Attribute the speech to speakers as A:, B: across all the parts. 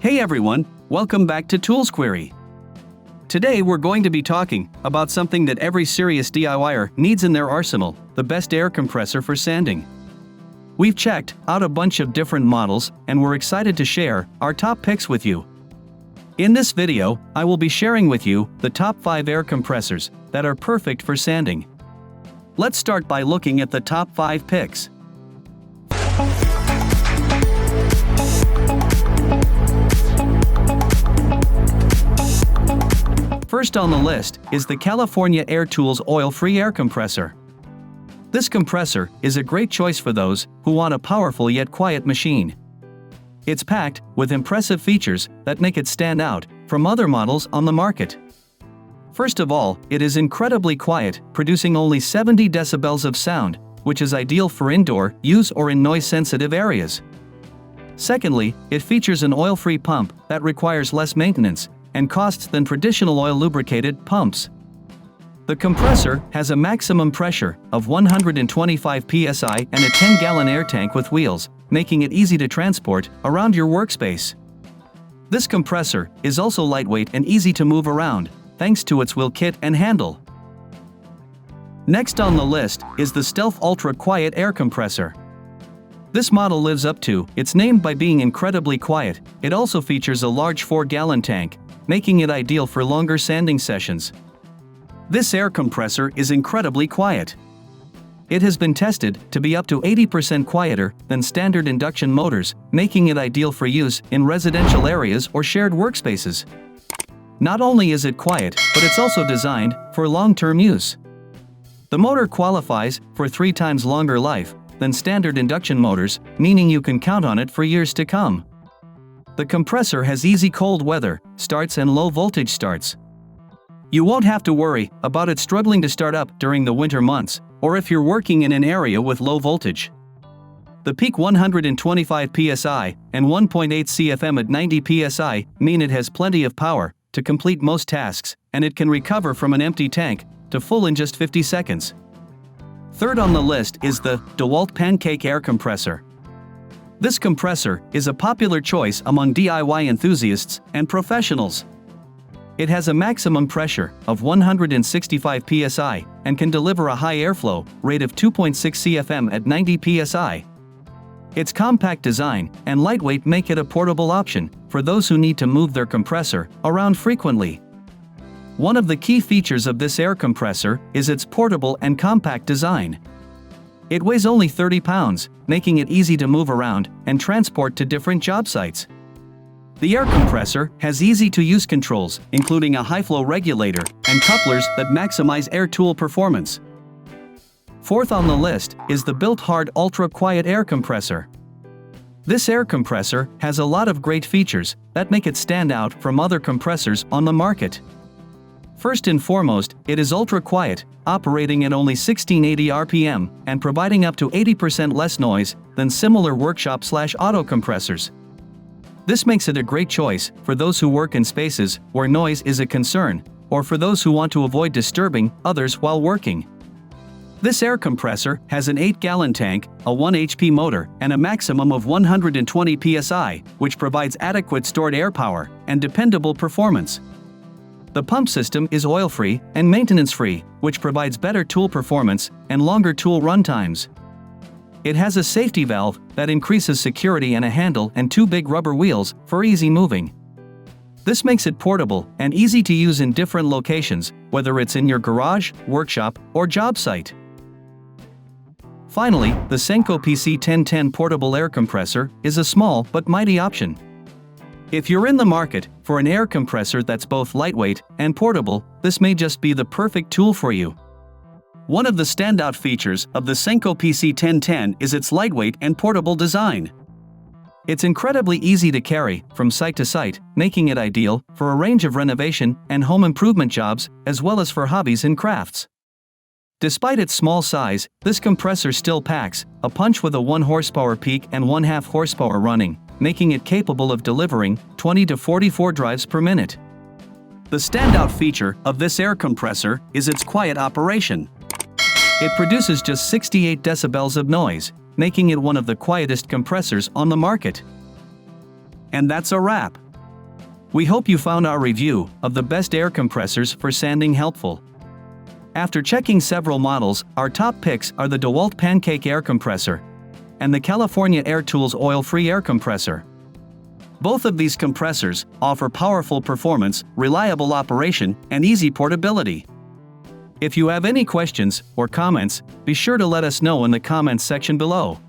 A: Hey everyone, welcome back to 𝗗𝗟𝗦𝗖𝗟𝗏. Today we're going to be talking about something that every serious DIYer needs in their arsenal, the best air compressor for sanding. We've checked out a bunch of different models and we're excited to share our top picks with you. In this video, I will be sharing with you the top 5 air compressors that are perfect for sanding. Let's start by looking at the top 5 picks. First on the list is the California Air Tools oil-free air compressor. This compressor is a great choice for those who want a powerful yet quiet machine. It's packed with impressive features that make it stand out from other models on the market. First of all, it is incredibly quiet, producing only 70 decibels of sound, which is ideal for indoor use or in noise-sensitive areas. Secondly, it features an oil-free pump that requires less maintenance and costs than traditional oil-lubricated pumps. The compressor has a maximum pressure of 125 psi and a 10-gallon air tank with wheels, making it easy to transport around your workspace. This compressor is also lightweight and easy to move around, thanks to its wheel kit and handle. Next on the list is the Stealth Ultra Quiet Air Compressor. This model lives up to its name by being incredibly quiet. It also features a large 4-gallon tank, making it ideal for longer sanding sessions. This air compressor is incredibly quiet. It has been tested to be up to 80% quieter than standard induction motors, making it ideal for use in residential areas or shared workspaces. Not only is it quiet, but it's also designed for long-term use. The motor qualifies for 3 times longer life than standard induction motors, meaning you can count on it for years to come. The compressor has easy cold weather starts and low voltage starts. You won't have to worry about it struggling to start up during the winter months, or if you're working in an area with low voltage. The peak 125 psi and 1.8 CFM at 90 psi mean it has plenty of power to complete most tasks, and it can recover from an empty tank to full in just 50 seconds. Third on the list is the DEWALT Pancake air compressor. This compressor is a popular choice among DIY enthusiasts and professionals. It has a maximum pressure of 165 psi and can deliver a high airflow rate of 2.6 CFM at 90 psi. Its compact design and lightweight make it a portable option for those who need to move their compressor around frequently. One of the key features of this air compressor is its portable and compact design. It weighs only 30 pounds, making it easy to move around and transport to different job sites. The air compressor has easy-to-use controls, including a high-flow regulator and couplers that maximize air tool performance. Fourth on the list is the BILT Hard Ultra Quiet Air Compressor. This air compressor has a lot of great features that make it stand out from other compressors on the market. First and foremost, it is ultra-quiet, operating at only 1680 RPM and providing up to 80% less noise than similar workshop/auto compressors. This makes it a great choice for those who work in spaces where noise is a concern, or for those who want to avoid disturbing others while working. This air compressor has an 8-gallon tank, a 1 HP motor, and a maximum of 120 psi, which provides adequate stored air power and dependable performance. The pump system is oil-free and maintenance-free, which provides better tool performance and longer tool run times. It has a safety valve that increases security and a handle and 2 big rubber wheels for easy moving. This makes it portable and easy to use in different locations, whether it's in your garage, workshop, or job site. Finally, the Senco PC1010 portable air compressor is a small but mighty option. If you're in the market for an air compressor that's both lightweight and portable, this may just be the perfect tool for you. One of the standout features of the Senco PC1010 is its lightweight and portable design. It's incredibly easy to carry from site to site, making it ideal for a range of renovation and home improvement jobs, as well as for hobbies and crafts. Despite its small size, this compressor still packs a punch with a 1 horsepower peak and 1/2 horsepower running, making it capable of delivering 20 to 44 drives per minute. The standout feature of this air compressor is its quiet operation. It produces just 68 decibels of noise, making it one of the quietest compressors on the market. And that's a wrap. We hope you found our review of the best air compressors for sanding helpful. After checking several models, our top picks are the DEWALT Pancake air compressor and the California Air Tools oil-free air compressor. Both of these compressors offer powerful performance, reliable operation, and easy portability. If you have any questions or comments, be sure to let us know in the comments section below.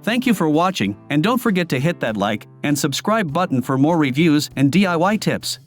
A: Thank you for watching, and don't forget to hit that like and subscribe button for more reviews and DIY tips.